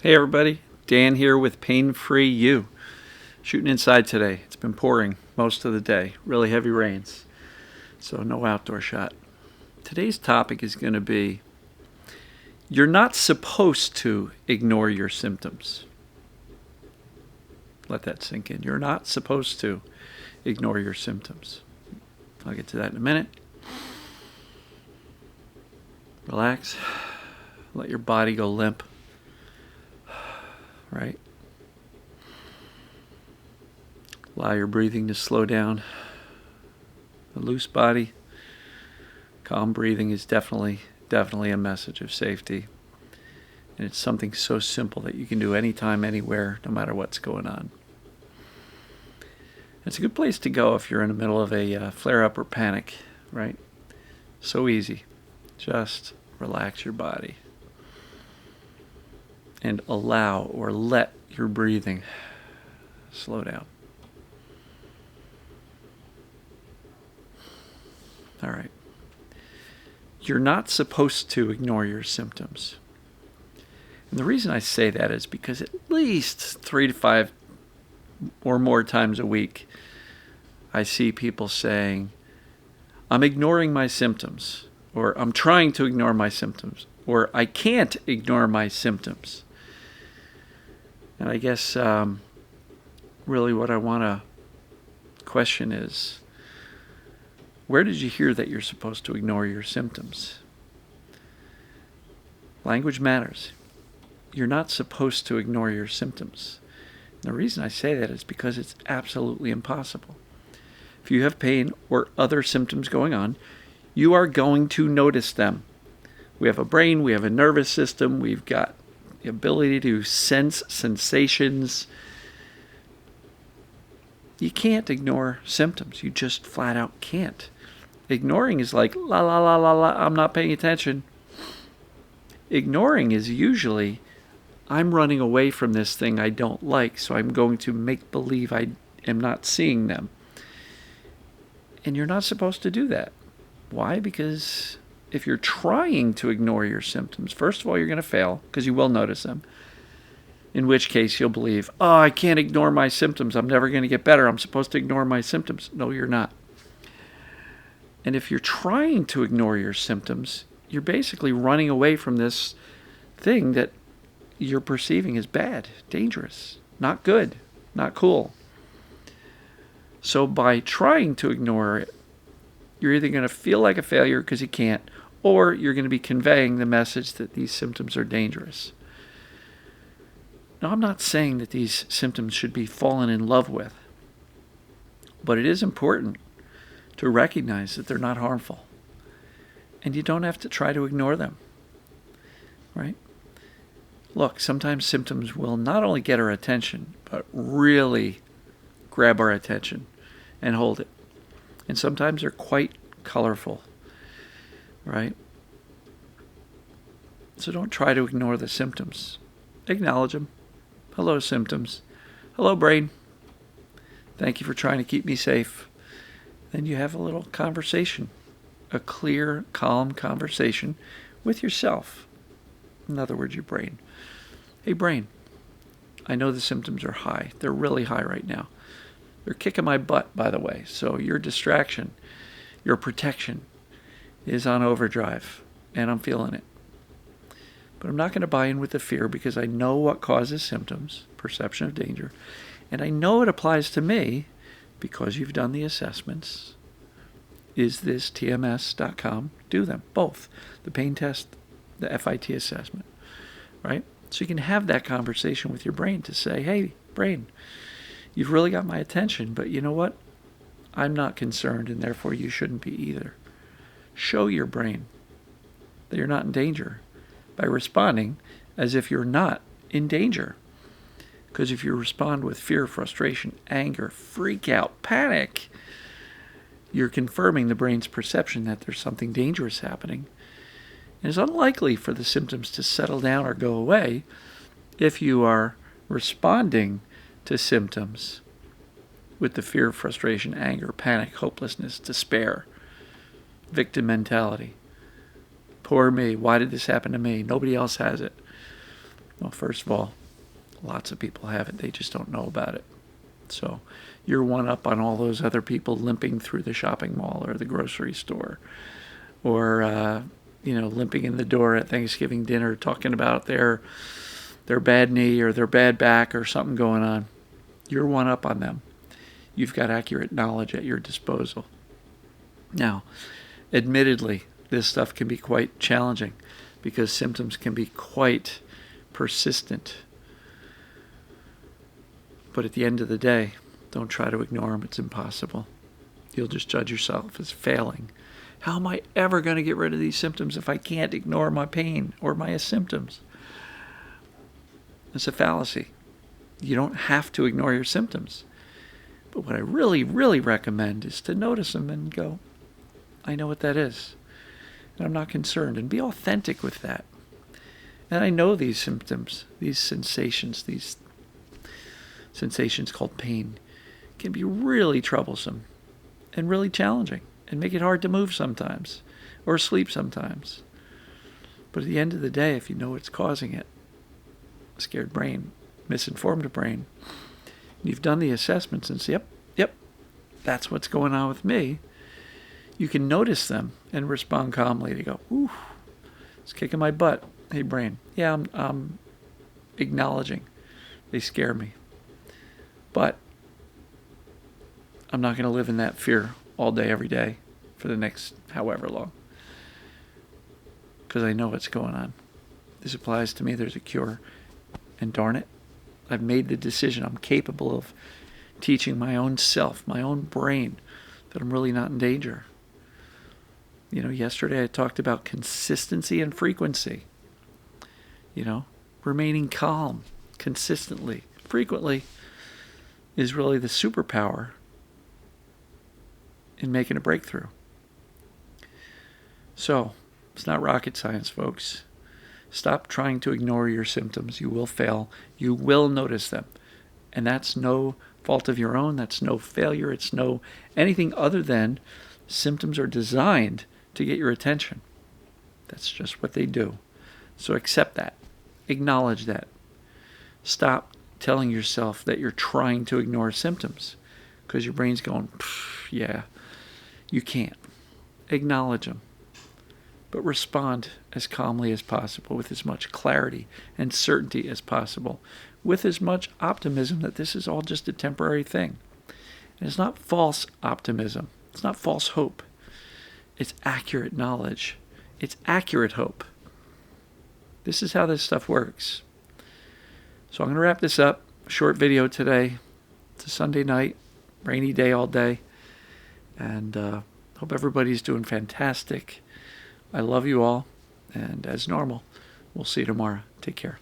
Hey everybody, Dan here with Pain Free You. Shooting inside today. It's been pouring most of the day, really heavy rains, so no outdoor shot. Today's topic is going to be you're not supposed to ignore your symptoms. Let that sink in. You're not supposed to ignore your symptoms. I'll get to that in a minute. Relax. Let your body go limp. Right? Allow your breathing to slow down. A loose body, calm breathing is definitely a message of safety. And it's something so simple that you can do anytime, anywhere, no matter what's going on. It's a good place to go if you're in the middle of a flare-up or panic, right? So easy. Just relax your body. And allow or let your breathing slow down. All right. You're not supposed to ignore your symptoms. And the reason I say that is because at least 3 to 5 or more times a week, I see people saying, I'm ignoring my symptoms, or I'm trying to ignore my symptoms, or I can't ignore my symptoms. And I guess really what I want to question is, where did you hear that you're supposed to ignore your symptoms? Language matters. You're not supposed to ignore your symptoms. And the reason I say that is because it's absolutely impossible. If you have pain or other symptoms going on, you are going to notice them. We have a brain, we have a nervous system, we've got the ability to sense sensations. You can't ignore symptoms. You just flat out can't. Ignoring is like, la la la la la, I'm not paying attention. Ignoring is usually, I'm running away from this thing I don't like, so I'm going to make believe I am not seeing them. And you're not supposed to do that. Why? Because if you're trying to ignore your symptoms, first of all, you're going to fail because you will notice them. In which case you'll believe, oh, I can't ignore my symptoms. I'm never going to get better. I'm supposed to ignore my symptoms. No, you're not. And if you're trying to ignore your symptoms, you're basically running away from this thing that you're perceiving as bad, dangerous, not good, not cool. So by trying to ignore it, you're either going to feel like a failure because you can't, or you're going to be conveying the message that these symptoms are dangerous. Now, I'm not saying that these symptoms should be fallen in love with, but it is important to recognize that they're not harmful. And you don't have to try to ignore them, right? Look, sometimes symptoms will not only get our attention, but really grab our attention and hold it. And sometimes they're quite colorful, right? So don't try to ignore the symptoms. Acknowledge them. Hello, symptoms. Hello, brain. Thank you for trying to keep me safe. Then you have a little conversation, a clear, calm conversation with yourself. In other words, your brain. Hey, brain, I know the symptoms are high. They're really high right now. They're kicking my butt, by the way. So your distraction, your protection is on overdrive, and I'm feeling it. But I'm not going to buy in with the fear because I know what causes symptoms, perception of danger, and I know it applies to me because you've done the assessments. Is this TMS.com? Do them, both. The pain test, the FIT assessment, right? So you can have that conversation with your brain to say, hey, brain, you've really got my attention, but you know what? I'm not concerned, and therefore you shouldn't be either. Show your brain that you're not in danger by responding as if you're not in danger. Because if you respond with fear, frustration, anger, freak out, panic, you're confirming the brain's perception that there's something dangerous happening. And it's unlikely for the symptoms to settle down or go away if you are responding to symptoms with the fear, frustration, anger, panic, hopelessness, despair, victim mentality. Poor me. Why did this happen to me? Nobody else has it. Well, first of all, lots of people have it. They just don't know about it. So you're one up on all those other people limping through the shopping mall or the grocery store, or limping in the door at Thanksgiving dinner, talking about their bad knee or their bad back or something going on. You're one up on them. You've got accurate knowledge at your disposal. Now, admittedly, this stuff can be quite challenging because symptoms can be quite persistent. But at the end of the day, don't try to ignore them. It's impossible. You'll just judge yourself as failing. How am I ever going to get rid of these symptoms if I can't ignore my pain or my symptoms? It's a fallacy. You don't have to ignore your symptoms. But what I really, really recommend is to notice them and go, I know what that is. And I'm not concerned. And be authentic with that. And I know these symptoms, these sensations called pain, can be really troublesome and really challenging and make it hard to move sometimes or sleep sometimes. But at the end of the day, if you know what's causing it, scared brain, misinformed brain, and you've done the assessments and say, yep, that's what's going on with me, you can notice them and respond calmly to go, ooh, it's kicking my butt. Hey, brain, yeah, I'm acknowledging they scare me. But I'm not going to live in that fear all day, every day for the next however long. Because I know what's going on. This applies to me. There's a cure. And darn it, I've made the decision. I'm capable of teaching my own self, my own brain, that I'm really not in danger. Yesterday I talked about consistency and frequency. Remaining calm consistently, frequently, is really the superpower in making a breakthrough. So, it's not rocket science, folks. Stop trying to ignore your symptoms. You will fail. You will notice them. And that's no fault of your own. That's no failure. It's no anything other than symptoms are designed to get your attention. That's just what they do. So accept that. Acknowledge that. Stop telling yourself that you're trying to ignore symptoms because your brain's going, yeah, you can't. Acknowledge them. But respond as calmly as possible with as much clarity and certainty as possible, with as much optimism that this is all just a temporary thing. And it's not false optimism. It's not false hope. It's accurate knowledge. It's accurate hope. This is how this stuff works. So I'm going to wrap this up. Short video today. It's a Sunday night, rainy day all day. And hope everybody's doing fantastic. I love you all. And as normal, we'll see you tomorrow. Take care.